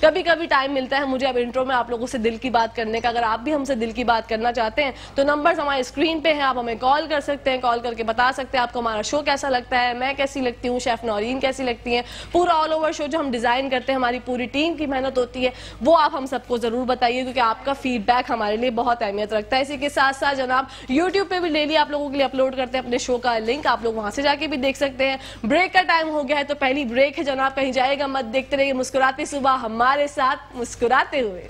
کبھی کبھی ٹائم ملتا ہے مجھے اب انٹرو میں آپ لوگوں سے دل کی بات کرنے کا. اگر آپ بھی ہم سے دل کی بات کرنا چاہتے ہیں تو نمبرز ہمارے اسکرین پہ ہیں, آپ ہمیں کال کر سکتے ہیں. کال کر کے بتا سکتے ہیں آپ کو ہمارا شو کیسا لگتا ہے, میں کیسی لگتی ہوں, شیف نورین کیسی لگتی ہیں. پورا آل اوور شو جو ہم ڈیزائن کرتے ہیں, ہماری پوری ٹیم کی محنت ہوتی ہے, وہ آپ ہم سب کو ضرور بتائیے, کیونکہ آپ کا فیڈ بیک ہمارے لیے بہت اہمیت رکھتا ہے. اسی کے ساتھ ساتھ جناب یوٹیوب پہ بھی ڈیلی آپ لوگوں کے لیے اپلوڈ کرتے ہیں اپنے شو کا لنک, آپ لوگ وہاں سے جا کے بھی دیکھ سکتے ہیں. بریک کا ٹائم ہو گیا ہے تو پہلی بریک ہے جناب, کہیں جائے گا مت, دیکھتے رہیے مسکراتی صبح ہمارے ساتھ مسکراتے ہوئے.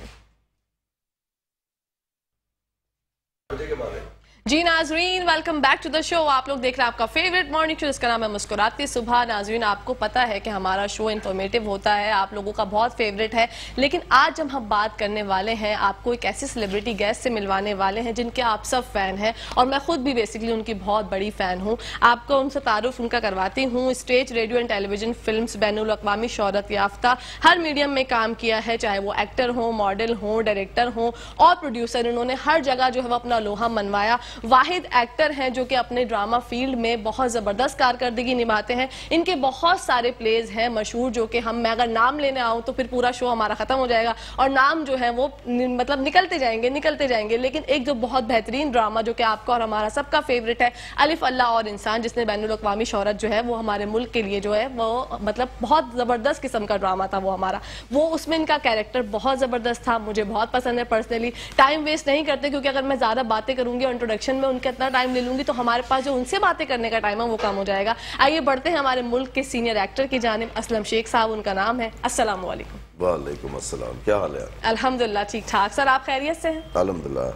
جی ناظرین, ویلکم بیک ٹو دا شو. آپ لوگ دیکھ رہے ہیں آپ کا فیوریٹ مارننگ شو جس کا نام ہے مسکراتی صبح. ناظرین آپ کو پتا ہے کہ ہمارا شو انفارمیٹیو ہوتا ہے, آپ لوگوں کا بہت فیوریٹ ہے, لیکن آج جب ہم بات کرنے والے ہیں آپ کو ایک ایسی سیلیبریٹی گیسٹ سے ملوانے والے ہیں جن کے آپ سب فین ہیں, اور میں خود بھی بیسکلی ان کی بہت بڑی فین ہوں. آپ کو ان سے تعارف ان کا کرواتی ہوں. Stage, radio and television, films, بین الاقوامی شہرت یافتہ, ہر میڈیم میں کام کیا ہے, چاہے وہ ایکٹر ہوں, ماڈل ہوں, ڈائریکٹر ہوں اور پروڈیوسر. انہوں نے ہر جگہ جو ہے وہ اپنا لوہا منوایا. واحد ایکٹر ہیں جو کہ اپنے ڈرامہ فیلڈ میں بہت زبردست کارکردگی نبھاتے ہیں. ان کے بہت سارے پلیز ہیں مشہور, جو کہ میں اگر نام لینے آؤں تو پھر پورا شو ہمارا ختم ہو جائے گا, اور نام جو ہے وہ مطلب نکلتے جائیں گے. لیکن ایک جو بہت بہترین ڈرامہ جو کہ آپ کا اور ہمارا سب کا فیوریٹ ہے, الف اللہ اور انسان, جس نے بین الاقوامی شہرت جو ہے وہ ہمارے ملک کے لیے جو ہے وہ مطلب بہت زبردست قسم کا ڈرامہ تھا وہ ہمارا. وہ اس میں ان کا کیریکٹر بہت زبردست تھا, مجھے بہت پسند ہے پرسنلی. ٹائم ویسٹ نہیں کرتے کیونکہ اگر میں زیادہ باتیں کروں گی اور انٹروڈکشن میں ان کا اتنا ٹائم لے لوں گی تو ہمارے پاس جو ان سے باتیں کرنے کا ٹائم ہے وہ کم ہو جائے گا. آئیے بڑھتے ہیں ہمارے ملک کے سینئر ایکٹر کی جانب. اسلم شیخ صاحب ان کا نام ہے. السلام علیکم. وعلیکم السلام, کیا حال ہے؟ الحمدللہ ٹھیک ٹھاک. سر آپ خیریت سے ہیں؟ الحمدللہ.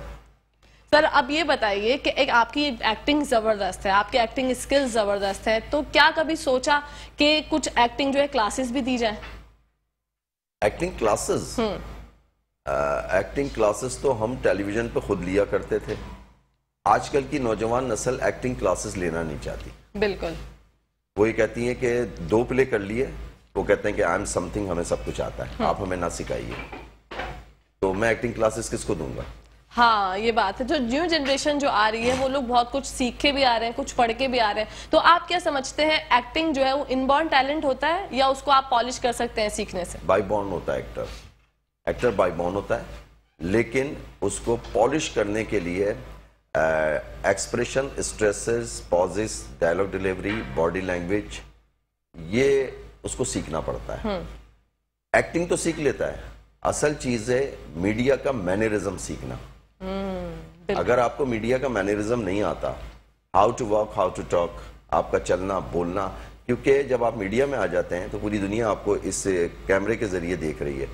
سر اب یہ بتائیے کہ ایک آپ کی ایکٹنگ زبردست ہے, آپ کی ایکٹنگ اسکلز زبردست ہے, تو کیا کبھی سوچا کہ کچھ ایکٹنگ جو ہے کلاسز بھی دی جائیں؟ Acting classes? ایکٹنگ کلاسز تو ہم ٹیلی ویژن پہ خود لیا کرتے تھے. آج کل کی نوجوان نسل ایکٹنگ کلاسز لینا نہیں چاہتی. بالکل. وہ یہ کہتی ہیں کہ 2 پلے کر لیے, وہ کہتے ہیں کہ آئی ایم سم تھنگ, ہمیں سب کچھ آتا ہے, آپ ہمیں نہ سکھائیے. تو میں ایکٹنگ کلاسز کس کو دوں گا؟ ہاں یہ بات ہے. جو نیو جنریشن جو آ رہی ہے وہ لوگ بہت کچھ سیکھ کے بھی آ رہے ہیں, کچھ پڑھ کے بھی آ رہے ہیں. تو آپ کیا سمجھتے ہیں ایکٹنگ جو ہے وہ ان بورن ٹیلنٹ ہوتا ہے یا اس کو آپ پالش کر سکتے ہیں سیکھنے سے؟ بائی بورن ہوتا ہے ایکٹر. ایکٹر بائی بورن ہوتا ہے, لیکن اس کو پالش کرنے کے لیے expression, stresses, pauses, dialogue delivery, body language, یہ اس کو سیکھنا پڑتا ہے. ایکٹنگ تو سیکھ لیتا ہے, اصل چیز ہے میڈیا کا مینرزم سیکھنا. اگر آپ کو میڈیا کا مینرزم نہیں آتا, how to walk, how to talk, آپ کا چلنا بولنا, کیونکہ جب آپ میڈیا میں آ جاتے ہیں تو پوری دنیا آپ کو اس کیمرے کے ذریعے دیکھ رہی ہے.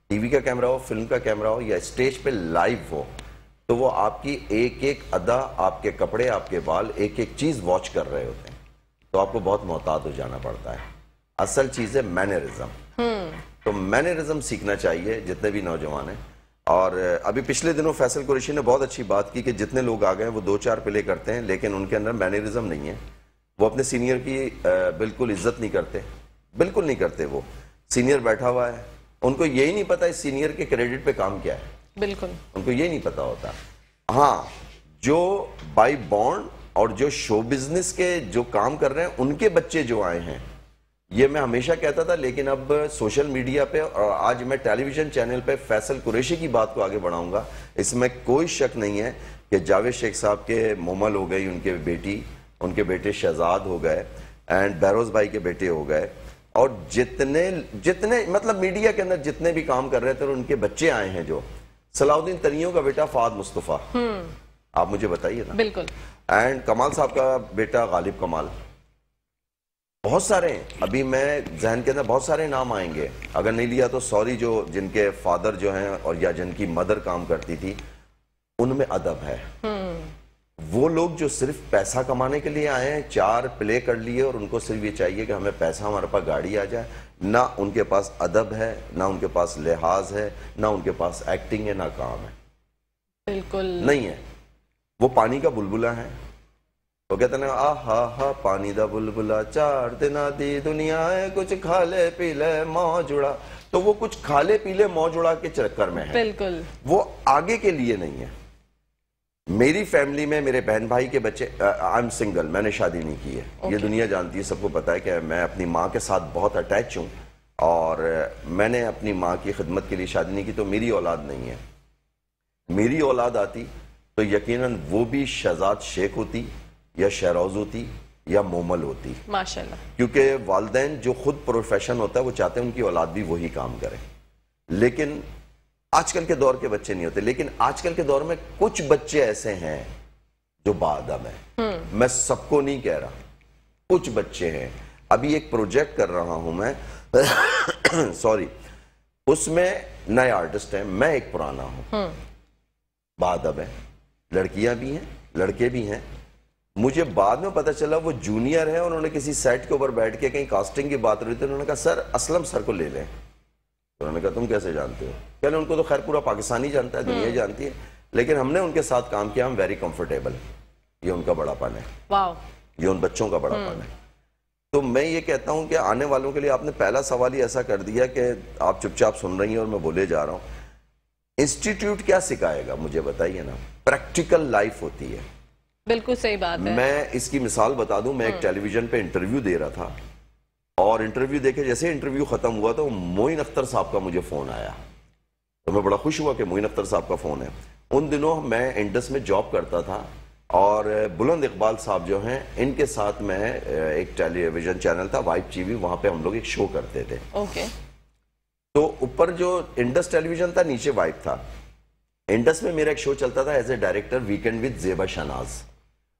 ٹی وی کا کیمرہ ہو, فلم کا کیمرہ ہو یا اسٹیج پہ لائیو ہو, تو وہ آپ کی ایک ایک ادا, آپ کے کپڑے, آپ کے بال, ایک ایک چیز واچ کر رہے ہوتے ہیں. تو آپ کو بہت محتاط ہو جانا پڑتا ہے. اصل چیز ہے مینرزم. تو مینرزم سیکھنا چاہیے جتنے بھی نوجوان ہیں. اور ابھی پچھلے دنوں فیصل قریشی نے بہت اچھی بات کی کہ جتنے لوگ آ گئے ہیں وہ 2-4 پلے کرتے ہیں, لیکن ان کے اندر مینرزم نہیں ہے. وہ اپنے سینئر کی بالکل عزت نہیں کرتے, بالکل نہیں کرتے. وہ سینئر بیٹھا ہوا ہے, ان کو یہی نہیں پتا اس سینئر کے کریڈٹ پہ کام کیا ہے. بالکل ان کو یہی نہیں پتا ہوتا. ہاں, جو بائی بورن اور جو شو بزنس کے جو کام کر رہے ہیں ان کے بچے جو آئے ہیں, یہ میں ہمیشہ کہتا تھا, لیکن اب سوشل میڈیا پہ اور آج میں ٹیلی ویژن چینل پہ فیصل قریشی کی بات کو آگے بڑھاؤں گا. اس میں کوئی شک نہیں ہے کہ جاوید شیخ صاحب کے مومل ہو گئی, ان کے بیٹی, ان کے بیٹے شہزاد ہو گئے, اینڈ بہروز بھائی کے بیٹے ہو گئے, اور جتنے مطلب میڈیا کے اندر جتنے بھی کام کر رہے تھے ان کے بچے آئے ہیں. جو صلاح الدین تنیوں کا بیٹا فہد مصطفیٰ, آپ مجھے بتائیے نا. بالکل. اینڈ کمال صاحب کا بیٹا غالب کمال, بہت سارے ہیں. ابھی میں ذہن کے اندر بہت سارے نام آئیں گے, اگر نہیں لیا تو سوری. جو جن کے فادر جو ہیں اور یا جن کی مدر کام کرتی تھی, ان میں ادب ہے. وہ لوگ جو صرف پیسہ کمانے کے لیے آئے ہیں, 4 پلے کر لیے اور ان کو صرف یہ چاہیے کہ ہمیں پیسہ, ہمارے پاس گاڑی آ جائے, نہ ان کے پاس ادب ہے, نہ ان کے پاس لحاظ ہے, نہ ان کے پاس ایکٹنگ ہے, نہ کام ہے. بالکل نہیں ہے. وہ پانی کا بلبلا ہے. وہ کہتے ہیں آہا ہا پانی دا بلبلا, 4 دن دی دنیا ہے, کچھ کھا لے پی لے موج اڑا. تو وہ کچھ کھا لے پی لے موج اڑا کے چکر میں ہے. بالکل. وہ آگے کے لیے نہیں ہے. میری فیملی میں میرے بہن بھائی کے بچے, آئی ایم سنگل, میں نے شادی نہیں کی ہے. یہ دنیا جانتی ہے, سب کو پتا ہے کہ میں اپنی ماں کے ساتھ بہت اٹیچ ہوں, اور میں نے اپنی ماں کی خدمت کے لیے شادی نہیں کی تو میری اولاد نہیں ہے. میری اولاد آتی تو یقیناً وہ بھی شہزاد شیخ ہوتی یا شہروز ہوتی یا مومل ہوتی, ماشاءاللہ, کیونکہ والدین جو خود پروفیشن ہوتا ہے وہ چاہتے ہیں ان کی اولاد بھی وہی کام کرے. لیکن آج کل کے دور کے بچے نہیں ہوتے. لیکن آج کل کے دور میں کچھ بچے ایسے ہیں جو باادب ہیں. میں سب کو نہیں کہہ رہا, کچھ بچے ہیں. ابھی ایک پروجیکٹ کر رہا ہوں میں سوری, اس میں نئے آرٹسٹ ہیں, میں ایک پرانا ہوں, باادب ہیں, لڑکیاں بھی ہیں لڑکے بھی ہیں. مجھے بعد میں پتا چلا وہ جونیئر ہے, انہوں نے کسی سیٹ کے اوپر بیٹھ کے کہیں کاسٹنگ کی بات رہی تھی, انہوں نے کہا سر اسلم سر کو لے لیں. انہوں نے کہا تم کیسے جانتے ہو؟ کہنے ان کو تو خیر پورا پاکستانی جانتا ہے, دنیا جانتی ہے, لیکن ہم نے ان کے ساتھ کام کیا, ہم ویری کمفرٹیبل. یہ ان کا بڑا پن ہے, یہ ان بچوں کا بڑا پن ہے. تو میں یہ کہتا ہوں کہ آنے والوں کے لیے آپ نے پہلا سوال ہی ایسا کر دیا کہ آپ چپ چاپ سن رہی ہیں اور میں بولے جا رہا ہوں. انسٹیٹیوٹ کیا سکھائے گا مجھے بتائیے نا, پریکٹیکل لائف ہوتی ہے. بالکل صحیح بات ہے. میں اس کی مثال بتا دوں, میں ایک ٹیلی ویژن پہ انٹرویو دے رہا تھا, اور انٹرویو دیکھے جیسے انٹرویو ختم ہوا تو معین اختر صاحب کا مجھے فون آیا, تو میں بڑا خوش ہوا کہ معین اختر صاحب کا فون ہے. ان دنوں میں انڈس میں جاب کرتا تھا, اور بلند اقبال صاحب جو ہیں ان کے ساتھ میں ایک ٹیلی ویژن چینل تھا وائپ ٹی وی, وہاں پہ ہم لوگ ایک شو کرتے تھے. تو اوپر جو انڈس ٹیلی ویژن تھا, نیچے وائپ تھا. انڈس میں میرا ایک شو چلتا تھا as a director, weekend with Zeba Shahnaz,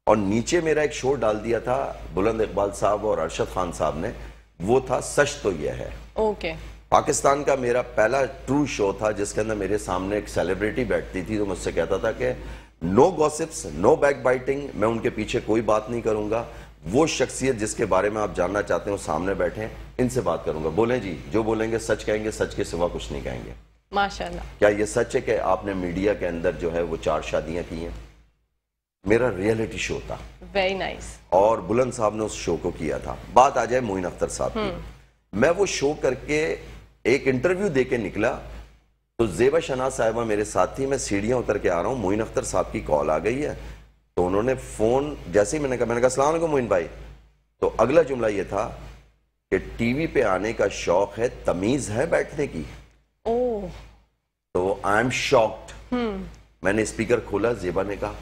اور نیچے میرا ایک شو ڈال دیا تھا بلند اقبال صاحب اور ارشد خان صاحب نے, وہ تھا سچ تو یہ ہے. پاکستان کا میرا پہلا ٹرو شو تھا جس کے اندر میرے سامنے ایک سیلیبریٹی بیٹھتی تھی, تو مجھ سے کہتا تھا کہ نو گوسپس, نو بیک بائٹنگ, میں ان کے پیچھے کوئی بات نہیں کروں گا, وہ شخصیت جس کے بارے میں آپ جاننا چاہتے ہیں وہ سامنے بیٹھے, ان سے بات کروں گا, بولیں جی, جو بولیں گے سچ کہیں گے, سچ کے سوا کچھ نہیں کہیں گے. ماشاءاللہ. کیا یہ سچ ہے کہ آپ نے میڈیا کے اندر جو ہے وہ 4 شادیاں کی ہیں؟ میرا ریئلٹی شو تھا. Very nice. اور بلند صاحب نے اس شو کو کیا تھا. بات آ جائے معین اختر صاحب کی, میں وہ شو کر کے ایک انٹرویو دے کے نکلا تو زیبا شہناز صاحبہ میرے ساتھ تھی, میں سیڑھیاں اتر کے آ رہا ہوں, معین اختر صاحب کی کال آ گئی ہے. تو انہوں نے فون جیسے ہی میں نے کہا السلام علیکم معین بھائی, تو اگلا جملہ یہ تھا کہ ٹی وی پہ آنے کا شوق ہے, تمیز ہے بیٹھنے کی. تو آئی ایم شاکڈ. میں نے اسپیکر کھولا, زیبا نے کہا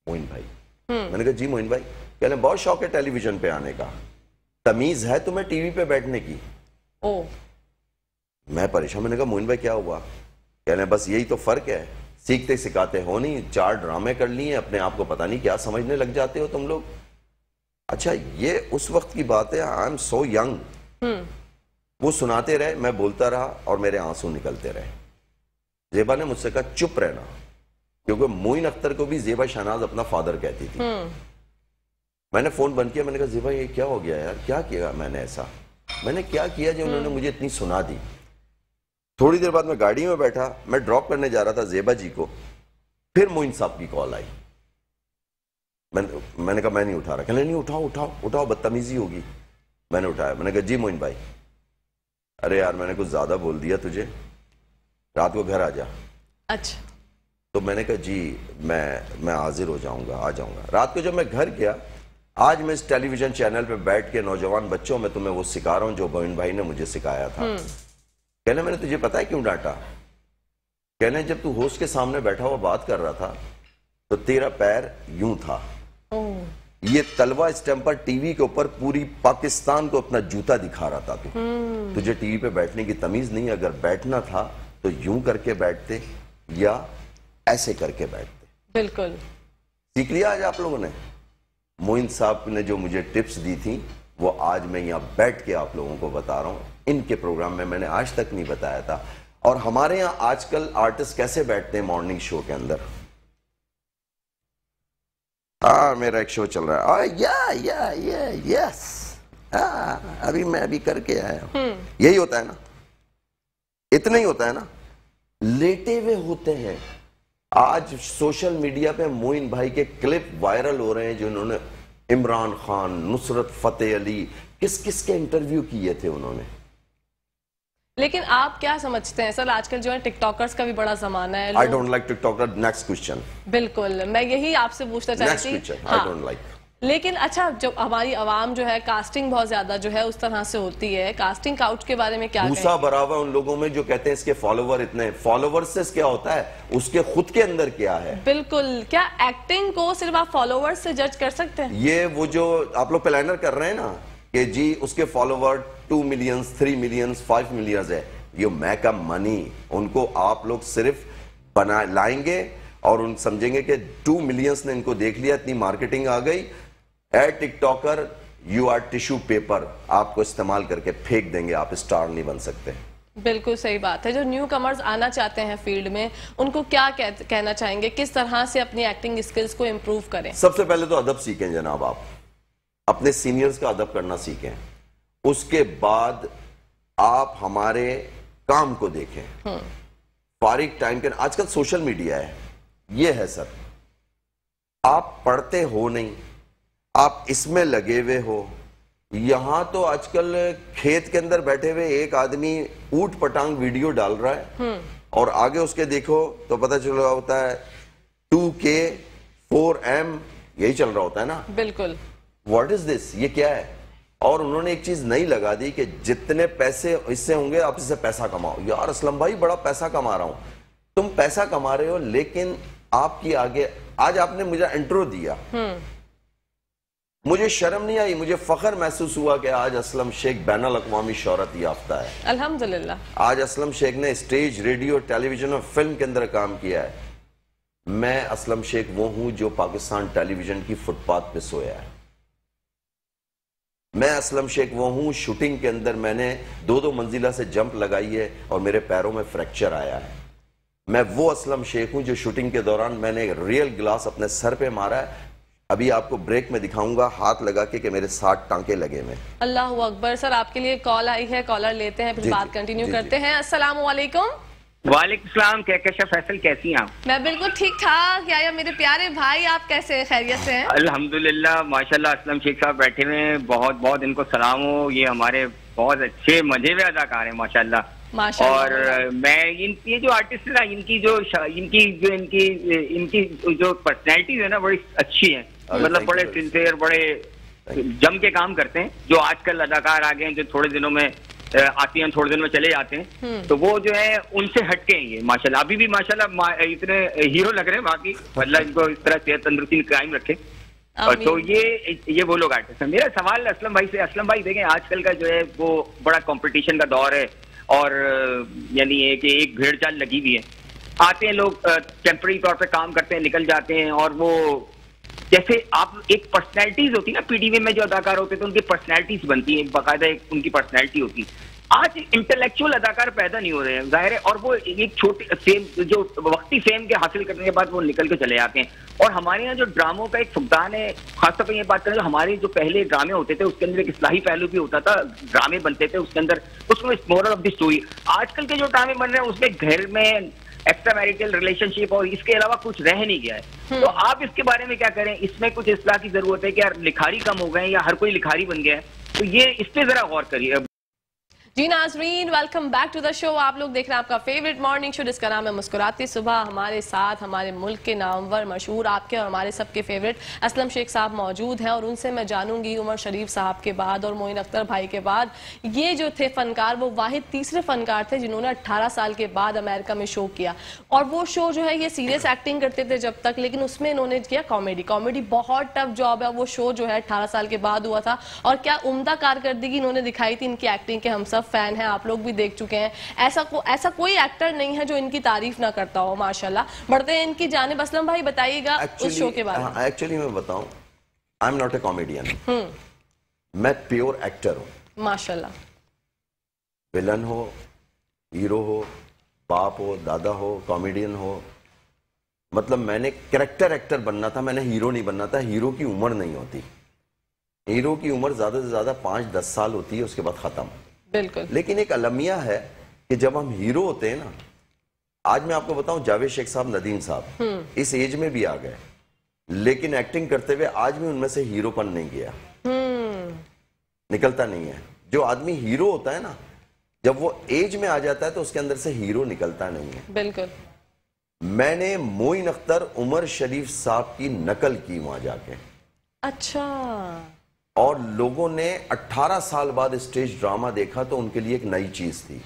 معین بھائی, میں نے کہا جی معین بھائی, کہنے بہت شوق ہے ٹیلی ویژن پہ آنے کا, تمیز ہے تمہیں ٹی وی پہ بیٹھنے کی؟ میں پریشان, میں نے کہا معین بھائی کیا ہوا؟ کہنے بس یہی تو فرق ہے, سیکھتے سکھاتے ہو نہیں, 4 ڈرامے کر لیے, اپنے آپ کو پتہ نہیں کیا سمجھنے لگ جاتے ہو تم لوگ. اچھا یہ اس وقت کی بات ہے, آئی ایم سو ینگ. وہ سناتے رہے, میں بولتا رہا اور میرے آنسو نکلتے رہے. زیبا نے مجھ سے کہا چپ رہنا, کیونکہ معین اختر کو بھی زیبا شہناز اپنا فادر کہتی تھی. میں نے فون بند کیا, میں نے کہا زیبا یہ کیا ہو گیا یار, کیا کیا میں نے ایسا, میں نے کیا کیا جو انہوں نے مجھے اتنی سنا دی. تھوڑی دیر بعد میں گاڑی میں بیٹھا, میں ڈراپ کرنے جا رہا تھا زیبا جی کو, پھر معین صاحب کی کال آئی. میں نے کہا میں نہیں اٹھا رہا. کہنے نہیں اٹھاؤ اٹھاؤ اٹھاؤ, بدتمیزی ہوگی. میں نے اٹھایا, میں نے کہا جی معین بھائی, ارے یار میں نے کچھ زیادہ بول دیا تجھے, رات کو گھر آ جا. اچھا. تو میں نے کہا جی میں حاضر ہو جاؤں گا, آ جاؤں گا. رات کو جب میں گھر گیا, آج میں اس ٹیلی ویژن چینل پہ بیٹھ کے نوجوان بچوں میں تمہیں وہ سکھا رہا ہوں جو معین بھائی نے مجھے سکھایا تھا. کہنے میں نے تجھے پتا ہے کیوں ڈانٹا؟ کہنے جب تو ہوسٹ کے سامنے بیٹھا ہوا بات کر رہا تھا تو تیرا پیر یوں تھا, یہ تلوا اسٹیمپر ٹی وی کے اوپر پوری پاکستان کو اپنا جوتا دکھا رہا تھا. تجھے ٹی وی پہ بیٹھنے کی تمیز نہیں, اگر بیٹھنا تھا تو یوں کر کے بیٹھتے یا ایسے کر کے بیٹھتے. بالکل سیکھ لیا آج آپ لوگوں نے. معین صاحب نے جو مجھے ٹپس دی تھی وہ آج میں یہاں بیٹھ کے آپ لوگوں کو بتا رہا ہوں. ان کے پروگرام میں نے آج تک نہیں بتایا تھا. اور ہمارے یہاں آج کل آرٹسٹ کیسے بیٹھتے ہیں مارننگ شو کے اندر. میرا ایک شو چل رہا ہے, یس ابھی میں ابھی کر کے آیا ہوں. یہی ہوتا ہے نا, اتنا ہی ہوتا ہے نا, لیٹے ہوئے ہوتے ہیں. آج سوشل میڈیا پہ معین بھائی کے کلپ وائرل ہو رہے ہیں جنہوں نے عمران خان, نصرت فتح علی, کس کے انٹرویو کیے تھے انہوں نے. لیکن آپ کیا سمجھتے ہیں سر, آج کل جو ہے ٹک ٹاکرز کا بھی بڑا زمانہ ہے. I don't like TikToker. Next question. بالکل, میں یہی آپ سے پوچھنا چاہتی تھی. Next question. I don't like. لیکن اچھا جب ہماری عوام جو ہے کاسٹنگ بہت زیادہ جو ہے اس طرح سے ہوتی ہے، کاسٹنگ کاؤچ کے بارے میں کیا کہیں؟ بھوسا بھرا ہوا ان لوگوں میں جو کہتے ہیں اس کے فالوور اتنے، فالوور سے کیا ہوتا ہے، اس کے خود کے اندر کیا ہے؟ بالکل، کیا ایکٹنگ کو صرف آپ فالوور سے جج کر سکتے ہیں؟ یہ وہ جو آپ لوگ پلانر کر رہے ہیں نا کہ جی اس کے فالوور 2 ملین 3 ملین 5 ملین ہے، یہ میک اپ منی، ان کو آپ لوگ صرف لائیں گے اور ان سمجھیں گے کہ 2 ملینز نے ان کو دیکھ لیا، اتنی مارکیٹنگ آ گئی، اے TikToker you are tissue paper, آپ کو استعمال کر کے پھینک دیں گے، آپ اسٹار نہیں بن سکتے۔ بالکل صحیح بات ہے۔ جو نیو کمرز آنا چاہتے ہیں فیلڈ میں ان کو کیا کہنا چاہیں گے، کس طرح سے اپنی ایکٹنگ اسکلز کو امپروو کریں؟ سب سے پہلے تو ادب سیکھیں جناب، آپ اپنے سینئرز کا ادب کرنا سیکھیں، اس کے بعد آپ ہمارے کام کو دیکھیں، فارغ ٹائم کے آج کل سوشل میڈیا ہے، یہ ہے سر، آپ پڑھتے ہو نہیں، آپ اس میں لگے ہوئے ہو، یہاں تو آج کل کھیت کے اندر بیٹھے ہوئے ایک آدمی اوٹ پٹانگ ویڈیو ڈال رہا ہے اور آگے اس کے دیکھو تو پتہ چل رہا ہوتا ہے 2K 4M، یہی چل رہا ہوتا ہے نا۔ بالکل، واٹ از دس، یہ کیا ہے؟ اور انہوں نے ایک چیز نئی لگا دی کہ جتنے پیسے اس سے ہوں گے آپ اس سے پیسہ کماؤ۔ یار اسلم بھائی بڑا پیسہ کما رہا ہوں، تم پیسہ کما رہے ہو لیکن آپ کی آگے، آج آپ نے مجھے انٹرو دیا، مجھے شرم نہیں آئی، مجھے فخر محسوس ہوا کہ آج اسلم شیخ بین الاقوامی شہرت یافتہ ہے۔ الحمدللہ، آج اسلم شیخ نے اسٹیج، ریڈیو، ٹیلی ویژن اور فلم کے اندر کام کیا ہے۔ میں اسلم شیخ وہ ہوں جو پاکستان ٹیلی ویژن کی فٹ پاتھ پہ سویا ہے۔ میں اسلم شیخ وہ ہوں شوٹنگ کے اندر میں نے 2 منزلہ سے جمپ لگائی ہے اور میرے پیروں میں فریکچر آیا ہے۔ میں وہ اسلم شیخ ہوں جو شوٹنگ کے دوران میں نے ریل گلاس اپنے سر پہ مارا ہے، ابھی آپ کو بریک میں دکھاؤں گا ہاتھ لگا کے میرے 60 ٹانکے لگے میں۔ اللہ اکبر۔ سر آپ کے لیے کال آئی ہے، کالر لیتے ہیں پھر بات کنٹینیو کرتے ہیں۔ السلام علیکم۔ وعلیکم السلام، کہکشاں فیصل، کیسی ہیں آپ؟ میں بالکل ٹھیک ٹھاک، یا میرے پیارے بھائی آپ کیسے ہیں، خیریت سے ہیں؟ الحمدللہ ماشاءاللہ، اسلم شیخ صاحب بیٹھے ہوئے ہیں، بہت بہت ان کو سلام ہو، یہ ہمارے بہت اچھے مزے ہوئے اداکار ہیں ماشاءاللہ۔ اور میں یہ جو آرٹسٹ ہے ان کی جو پرسنالٹیز ہے نا بڑی اچھی ہیں، مطلب بڑے سنسیئر، بڑے جم کے کام کرتے ہیں۔ جو آج کل اداکار آگے ہیں جو تھوڑے دنوں میں آتی ہیں، تھوڑے دن میں چلے جاتے ہیں، تو وہ جو ہے ان سے ہٹ کے ہیں یہ ماشاءاللہ، ابھی بھی ماشاءاللہ اتنے ہیرو لگ رہے ہیں، باقی اللہ ان کو اس طرح صحت تندرستی قائم رکھے۔ تو یہ وہ لوگ آرٹسٹ ہیں۔ میرا سوال اسلم بھائی سے، اسلم بھائی دیکھیں آج کل کا جو ہے وہ بڑا کمپٹیشن کا دور ہے، اور یعنی کہ ایک بھیڑ چال لگی ہوئی ہے، آتے ہیں لوگ ٹیمپرری طور پہ کام کرتے ہیں، نکل جاتے ہیں، اور وہ جیسے آپ ایک پرسنالٹیز ہوتی ہے نا، پی ٹی وی میں جو اداکار ہوتے ہیں تو ان کی پرسنالٹیز بنتی ہیں، باقاعدہ ان کی پرسنالٹی ہوتی ہے۔ آج انٹلیکچوئل اداکار پیدا نہیں ہو رہے ہیں ظاہر ہے، اور وہ ایک چھوٹی فیم، جو وقتی فیم کے حاصل کرنے کے بعد وہ نکل کے چلے جاتے ہیں۔ اور ہمارے یہاں جو ڈراموں کا ایک فقدان ہے، خاص طور پہ یہ بات کریں جو ہمارے جو پہلے ڈرامے ہوتے تھے اس کے اندر ایک اصلاحی پہلو بھی ہوتا تھا، ڈرامے بنتے تھے اس کے اندر، اس میں مورل آف دی اسٹوری۔ آج کل کے جو ڈرامے بن رہے ہیں اس میں گھر میں ایکسٹرا میریٹل ریلیشن شپ اور اس کے علاوہ کچھ رہ نہیں گیا ہے۔ تو آپ اس کے بارے میں کیا کریں؟ اس میں کچھ اصلاح کی ضرورت ہے کہ یار لکھاری کم ہو گئے ہیں یا ہر کوئی لکھاری بن گیا ہے؟ تو یہ اس پہ ذرا غور کریے۔ جی ناظرین، ویلکم بیک ٹو دا شو۔ آپ لوگ دیکھ رہے ہیں آپ کا فیوریٹ مارننگ شو جس کا نام ہے مسکراتی صبح۔ ہمارے ساتھ ہمارے ملک کے نامور، مشہور، آپ کے اور ہمارے سب کے فیوریٹ اسلم شیخ صاحب موجود ہیں، اور ان سے میں جانوں گی عمر شریف صاحب کے بعد اور معین اختر بھائی کے بعد یہ جو تھے فنکار، وہ واحد تیسرے فنکار تھے جنہوں نے 18 سال کے بعد امریکہ میں شو کیا، اور وہ شو جو ہے یہ سیریس ایکٹنگ کرتے تھے جب تک، لیکن اس میں انہوں نے کیا کامیڈی بہت ٹف جاب ہے۔ وہ شو جو ہے 18 سال کے بعد ہوا تھا، اور کیا عمدہ کارکردگی انہوں نے دکھائی تھی ان کی ایکٹنگ کے، ہم سب فین ہیں، آپ لوگ بھی دیکھ چکے ہیں۔ ایسا کوئی ایکٹر نہیں ہے جو ان کی تعریف نہ کرتا ہو ماشاءاللہ۔ بڑھتے ہیں ان کی جانب، اسلم بھائی بتائیے گا اس شو کے بارے میں۔ ایکچولی میں بتاؤں، I am not a comedian, میں پیور ایکٹر ہوں ماشاءاللہ۔ ویلن ہو، ہیرو ہو، باپ ہو، دادا ہو، کامیڈین ہو، مطلب میں نے کریکٹر ایکٹر بننا تھا، میں نے ہیرو نہیں بننا تھا۔ ہیرو کی عمر نہیں ہوتی، ہیرو کی عمر زیادہ سے زیادہ 5-10 سال ہوتی ہے، اس کے بعد ختم۔ بالکل۔ لیکن ایک المیہ ہے کہ جب ہم ہیرو ہوتے ہیں نا، آج میں آپ کو بتاؤں جاوید شیخ صاحب، ندیم صاحب اس ایج میں بھی آ گئے، لیکن ایکٹنگ کرتے ہوئے آج بھی ان میں سے ہیرو پن نہیں گیا، نکلتا نہیں ہے۔ جو آدمی ہیرو ہوتا ہے نا، جب وہ ایج میں آ جاتا ہے تو اس کے اندر سے ہیرو نکلتا نہیں ہے۔ بالکل۔ میں نے معین اختر، عمر شریف صاحب کی نقل کی وہاں جا کے، اچھا. اور لوگوں نے 18 سال بعد اسٹیج ڈراما دیکھا تو ان کے لیے ایک نئی چیز تھی.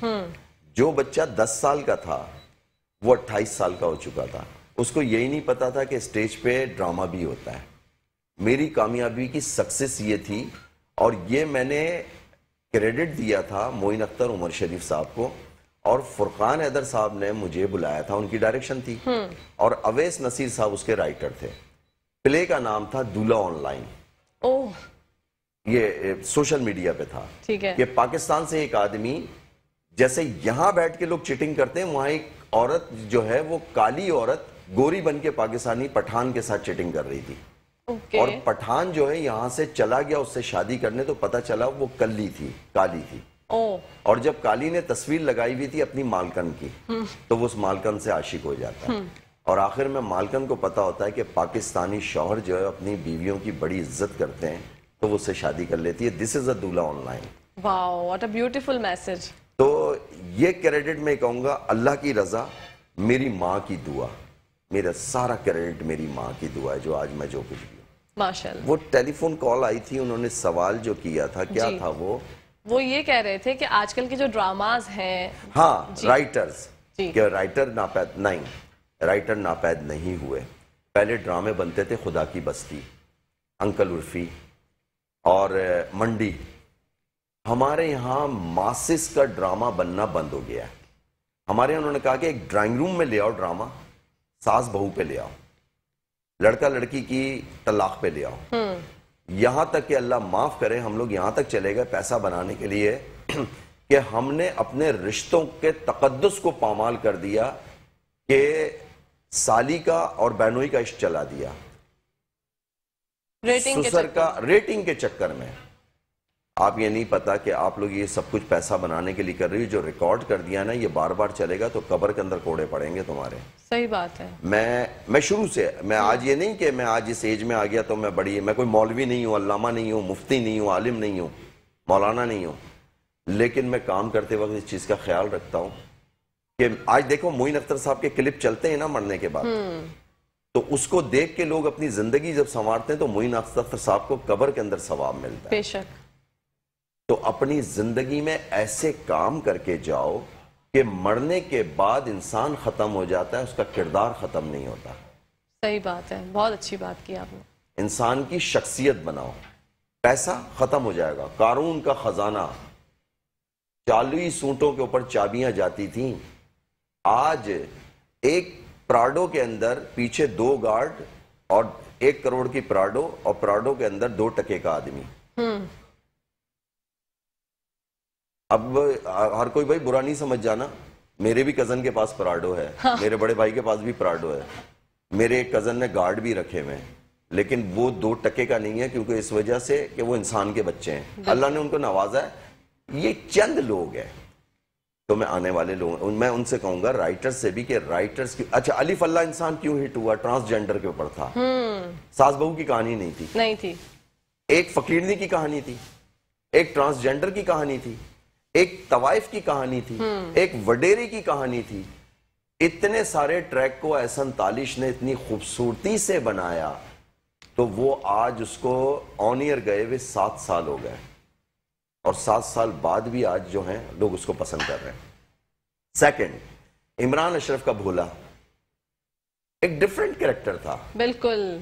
جو بچہ 10 سال کا تھا وہ 28 سال کا ہو چکا تھا. اس کو یہی نہیں پتا تھا کہ اسٹیج پہ ڈراما بھی ہوتا ہے. میری کامیابی کی سکسس یہ تھی, اور یہ میں نے کریڈٹ دیا تھا معین اختر عمر شریف صاحب کو, اور فرقان حیدر صاحب نے مجھے بلایا تھا, ان کی ڈائریکشن تھی, اور اویس نصیر صاحب اس کے رائٹر تھے. پلے کا نام تھا دولہا آن لائن. یہ سوشل میڈیا پہ تھا کہ پاکستان سے ایک آدمی, جیسے یہاں بیٹھ کے لوگ چیٹنگ کرتے ہیں, وہاں ایک عورت جو ہے وہ کالی عورت گوری بن کے پاکستانی پٹھان کے ساتھ چیٹنگ کر رہی تھی. اور پٹھان جو ہے یہاں سے چلا گیا اس سے شادی کرنے, تو پتا چلا وہ کلی تھی, کالی تھی. اور جب کالی نے تصویر لگائی ہوئی تھی اپنی مالکن کی, تو وہ اس مالکن سے عاشق ہو جاتا ہے. اور آخر میں مالکن کو پتا ہوتا ہے کہ پاکستانی شوہر جو ہے اپنی بیویوں کی بڑی عزت کرتے ہیں, تو وہ اس سے شادی کر لیتی ہے. دس از اے دولہا on line. Wow, what a beautiful message. تو یہ کریڈٹ میں کہوں گا اللہ کی رضا, میری ماں کی دعا, میرا سارا کریڈٹ میری ماں کی دعا ہے جو آج میں جو کچھ بھی ہوں. ماشاءاللہ. وہ ٹیلی فون کال آئی تھی, انہوں نے سوال جو کیا تھا, کیا تھا وہ یہ کہہ رہے تھے کہ آج کل کے جو ڈراماز ہیں, ہاں رائٹرز, کہ رائٹر ناپید نہیں ہوئے. پہلے ڈرامے بنتے تھے خدا کی بستی, انکل عرفی اور منڈی. ہمارے یہاں ماسس کا ڈرامہ بننا بند ہو گیا ہے. ہمارے یہاں انہوں نے کہا کہ ایک ڈرائنگ روم میں لے آؤ ڈرامہ, ساس بہو پہ لے آؤ, لڑکا لڑکی کی طلاق پہ لے آؤ. یہاں تک کہ اللہ معاف کرے, ہم لوگ یہاں تک چلے گئے پیسہ بنانے کے لیے کہ ہم نے اپنے رشتوں کے تقدس کو پامال کر دیا, کہ سالی کا اور بہنوئی کا عشق چلا دیا سسر کا ریٹنگ کے چکر میں. آپ یہ نہیں پتا کہ آپ لوگ یہ سب کچھ پیسہ بنانے کے لیے کر رہی ہو. جو ریکارڈ کر دیا نا, یہ بار بار چلے گا تو قبر کے اندر کوڑے پڑیں گے تمہارے. صحیح بات ہے. میں شروع سے, میں آج یہ نہیں کہ میں آج اس ایج میں آ گیا تو میں کوئی مولوی نہیں ہوں, علامہ نہیں ہوں, مفتی نہیں ہوں, عالم نہیں ہوں, مولانا نہیں ہوں, لیکن میں کام کرتے وقت اس چیز کا خیال رکھتا ہوں کہ آج دیکھو معین اختر صاحب کے کلپ چلتے ہیں نا مرنے کے بعد, تو اس کو دیکھ کے لوگ اپنی زندگی جب سنوارتے ہیں تو معین اختر صاحب کو قبر کے اندر ثواب ملتا ہے. بے شک. تو اپنی زندگی میں ایسے کام کر کے جاؤ کہ مرنے کے بعد انسان ختم ہو جاتا ہے, اس کا کردار ختم نہیں ہوتا. صحیح بات ہے, بہت اچھی بات کی آپ نے. انسان کی شخصیت بناؤ. پیسہ ختم ہو جائے گا. قارون کا خزانہ 40 اونٹوں کے اوپر چابیاں جاتی تھیں, آج ایک پراڈو کے اندر پیچھے 2 گارڈ اور 1 کروڑ کی پراڈو, اور پراڈو کے اندر 2 ٹکے کا آدمی. اب ہر کوئی بھائی برا نہیں سمجھ جانا, میرے بھی کزن کے پاس پراڈو ہے, میرے بڑے بھائی کے پاس بھی پراڈو ہے, میرے ایک کزن نے گارڈ بھی رکھے ہوئے ہیں, لیکن وہ 2 ٹکے کا نہیں ہے, کیونکہ اس وجہ سے کہ وہ انسان کے بچے ہیں, اللہ نے ان کو نوازا ہے. یہ چند لوگ ہیں. تو میں آنے والے لوگ, میں ان سے کہوں گا رائٹرز سے بھی کہ رائٹرز کی, اچھا الف اللہ انسان کیوں ہٹ ہوا؟ ٹرانسجینڈر کے اوپر تھا. ساس بہو کی کہانی نہیں تھی. ایک فقیرنی کی کہانی تھی, ایک ٹرانسجینڈر کی کہانی تھی, ایک طوائف کی کہانی تھی, ایک وڈیری کی کہانی تھی. اتنے سارے ٹریک کو احسن تالیش نے اتنی خوبصورتی سے بنایا, تو وہ آج اس کو آن ایئر گئے ہوئے 7 سال ہو گئے, اور 7 سال بعد بھی آج جو ہیں لوگ اس کو پسند کر رہے ہیں. سیکنڈ, عمران اشرف کا بھولا ایک ڈیفرنٹ کریکٹر تھا. بالکل.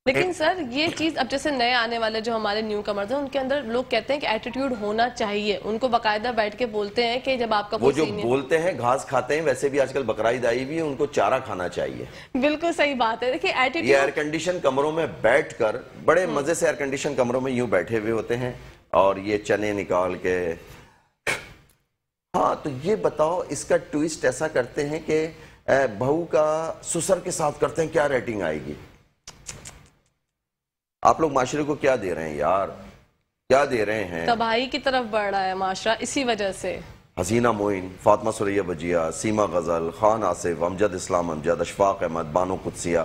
لیکن سر یہ چیز اب جیسے نئے آنے والے جو ہمارے نیو کمرز ہیں, ان کے اندر لوگ کہتے ہیں کہ ایٹیٹیوڈ ہونا چاہیے. ان کو باقاعدہ بیٹھ کے بولتے ہیں کہ جب آپ کا وہ جو بولتے ہیں گھاس کھاتے ہیں, ویسے بھی آج کل بقرعید آئی بھی ہے, ان کو چارہ کھانا چاہیے. بالکل صحیح بات ہے. دیکھیں ایٹیٹیوڈ, یہ ایئر کنڈیشن کمروں میں بیٹھ کر, بڑے مزے سے ایئر کنڈیشن کمروں میں یوں بیٹھے ہوئے ہوتے ہیں, اور یہ چنے نکال کے, ہاں تو یہ بتاؤ اس کا ٹویسٹ ایسا کرتے ہیں کہ بہو کا سسر کے ساتھ کرتے ہیں, کیا ریٹنگ آئے گی؟ آپ لوگ معاشرے کو کیا دے رہے ہیں یار, کیا دے رہے ہیں؟ تباہی کی طرف بڑھ رہا ہے معاشرہ اسی وجہ سے. حسینہ معین, فاطمہ سریہ بجیا, سیما غزل, خان آصف, امجد اسلام امجد, اشفاق احمد, بانو قدسیہ,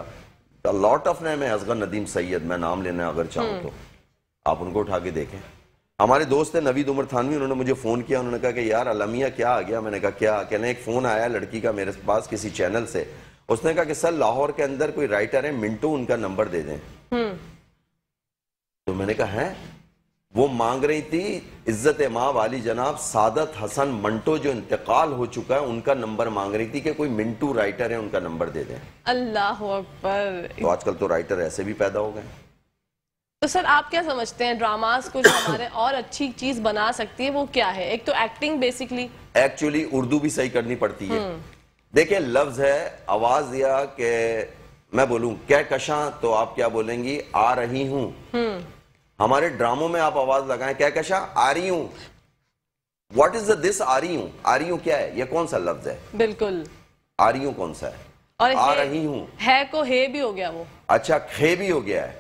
لاٹ آف نیم ہے, اصغر ندیم سید, میں نام لینا اگر چاہوں تو آپ ان کو اٹھا کے دیکھیں. ہمارے دوست ہیں نوید عمر تھانوی, انہوں نے مجھے فون کیا, انہوں نے کہا کہ یار المیہ کیا آ گیا؟ میں نے کہا کیا؟ کہنے ایک فون آیا لڑکی کا میرے پاس کسی چینل سے, اس نے کہا کہ سر لاہور کے اندر کوئی رائٹر ہے منٹو, ان کا نمبر دے دیں. تو میں نے کہا ہے وہ مانگ رہی تھی عزت ماں والی جناب سعادت حسن منٹو جو انتقال ہو چکا ہے ان کا نمبر مانگ رہی تھی کہ کوئی منٹو رائٹر ہے ان کا نمبر دے دیں. اللہ اکبر. تو آج کل تو رائٹر ایسے بھی پیدا ہو گئے. تو سر آپ کیا سمجھتے ہیں ڈراماز کو جو ہمارے اور اچھی چیز بنا سکتی ہے وہ کیا ہے؟ ایک تو ایکٹنگ بیسکلی. ایکچولی اردو بھی صحیح کرنی پڑتی ہے. دیکھیں لفظ ہے آواز دیا کہ میں بولوں کہکشاں تو آپ کیا بولیں گی آ رہی ہوں. ہمارے ڈراموں میں آپ آواز لگائیں کہکشاں آ رہی ہوں. واٹ از دس آ رہی ہوں؟ آ رہی ہوں کیا ہے؟ یہ کون سا لفظ ہے؟ بالکل. آ رہی ہوں کون سا ہے؟ اور آ رہی ہوں ہے کو ہے بھی ہو گیا وہ. اچھا کھے بھی ہو گیا ہے.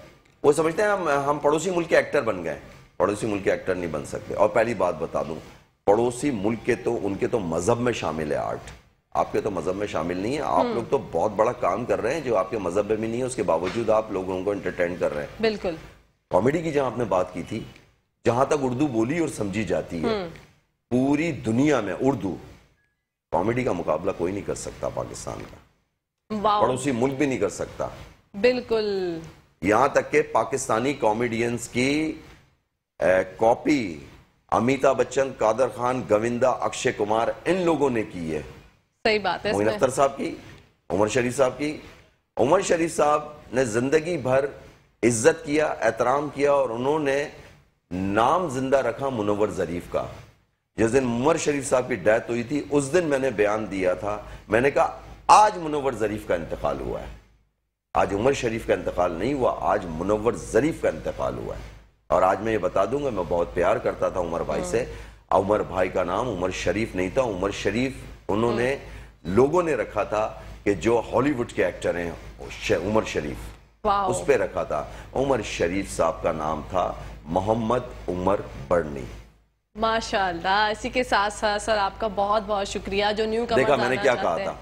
وہ سمجھتے ہیں ہم پڑوسی ملک کے ایکٹر بن گئے. پڑوسی ملک کے ایکٹر نہیں بن سکتے. اور پہلی بات بتا دوں پڑوسی ملک کے تو ان کے تو مذہب میں شامل ہے آرٹ. آپ کے تو مذہب میں شامل نہیں ہے. آپ لوگ تو بہت بڑا کام کر رہے ہیں جو آپ کے مذہب میں بھی نہیں ہے. اس کے باوجود آپ لوگوں کو انٹرٹین کر رہے ہیں. بالکل. کامیڈی کی جہاں آپ نے بات کی تھی جہاں تک اردو بولی اور سمجھی جاتی ہے پوری دنیا میں اردو کامیڈی کا مقابلہ کوئی نہیں کر سکتا. پاکستان کا پڑوسی ملک بھی نہیں کر سکتا. بالکل. یہاں تک کہ پاکستانی کامیڈینز کی کاپی امیتابھ بچن قادر خان گووندا اکشے کمار ان لوگوں نے کی ہے. صحیح بات ہے. معین اختر صاحب کی عمر شریف صاحب کی. عمر شریف صاحب نے زندگی بھر عزت کیا احترام کیا اور انہوں نے نام زندہ رکھا منور ظریف کا. جس دن عمر شریف صاحب کی ڈیتھ ہوئی تھی اس دن میں نے بیان دیا تھا. میں نے کہا آج منور ظریف کا انتقال ہوا ہے. آج عمر شریف کا انتقال نہیں ہوا آج منور ظریف کا انتقال ہوا ہے. اور آج میں یہ بتا دوں گا میں بہت پیار کرتا تھا عمر بھائی سے. عمر بھائی کا نام عمر شریف نہیں تھا. عمر شریف انہوں نے لوگوں نے رکھا تھا کہ جو ہالی ووڈ کے ایکٹر ہیں عمر شریف اس پہ رکھا تھا. عمر شریف صاحب کا نام تھا محمد عمر برنی. ماشاءاللہ. اسی کے ساتھ ساتھ سر آپ کا بہت بہت شکریہ جو نیو کمر. دیکھا میں نے کیا کہا تھا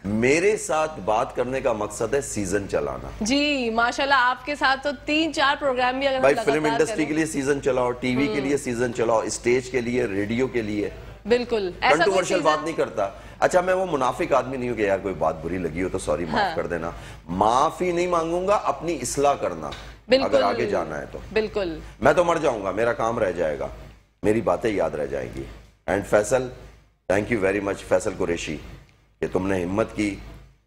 میرے ساتھ بات کرنے کا مقصد ہے سیزن چلانا. جی ماشاءاللہ آپ کے ساتھ تو 3-4 پروگرام بھی اگر بھائی فلم انڈسٹری کے لیے سیزن چلاؤ ٹی وی کے لیے سیزن چلاؤ اسٹیج کے لیے ریڈیو کے لیے. بالکل کنٹروورشل بات نہیں کرتا. اچھا میں وہ منافق آدمی نہیں ہوں کہ یار کوئی بات بری لگی ہو تو سوری معاف کر دینا. معافی نہیں مانگوں گا اپنی اصلاح کرنا اگر آگے جانا ہے تو. بالکل. میں تو مر جاؤں گا میرا کام رہ جائے گا میری باتیں یاد رہ جائیں گی. And Faisal thank you very much Faisal Qureshi کہ تم نے ہمت کی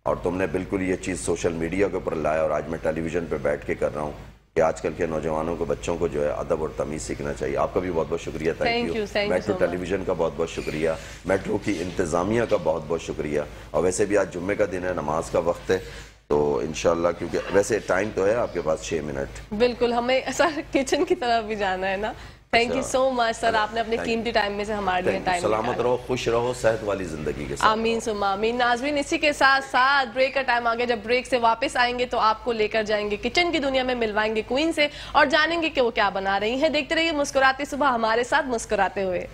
اور تم نے بالکل یہ چیز سوشل میڈیا کے اوپر لایا. اور آج میں ٹیلی ویژن پہ بیٹھ کے کر رہا ہوں کہ آج کل کے نوجوانوں کو بچوں کو جو ہے ادب اور تمیز سیکھنا چاہیے. آپ کا بھی بہت بہت شکریہ. Thank you. Metro television کا بہت بہت شکریہ. میٹرو کی انتظامیہ کا بہت بہت شکریہ. اور ویسے بھی آج جمعے کا دن ہے نماز کا وقت ہے تو انشاءاللہ کیونکہ ویسے ٹائم تو ہے آپ کے پاس 6 منٹ. بالکل ہمیں سر کچن کی طرف بھی جانا ہے نا. تھینک یو سو مچ سر آپ نے اپنے قیمتی ٹائم میں سے ہمارے لیے ٹائم. سلامت رہو خوش رہو صحت والی زندگی کے ساتھ. آمین ثم آمین. ناظرین اسی کے ساتھ ساتھ بریک کا ٹائم آ گیا. جب بریک سے واپس آئیں گے تو آپ کو لے کر جائیں گے کچن کی دنیا میں ملوائیں گے کوئین سے اور جانیں گے کہ وہ کیا بنا رہی ہیں. دیکھتے رہیے مسکراتے صبح ہمارے ساتھ مسکراتے ہوئے.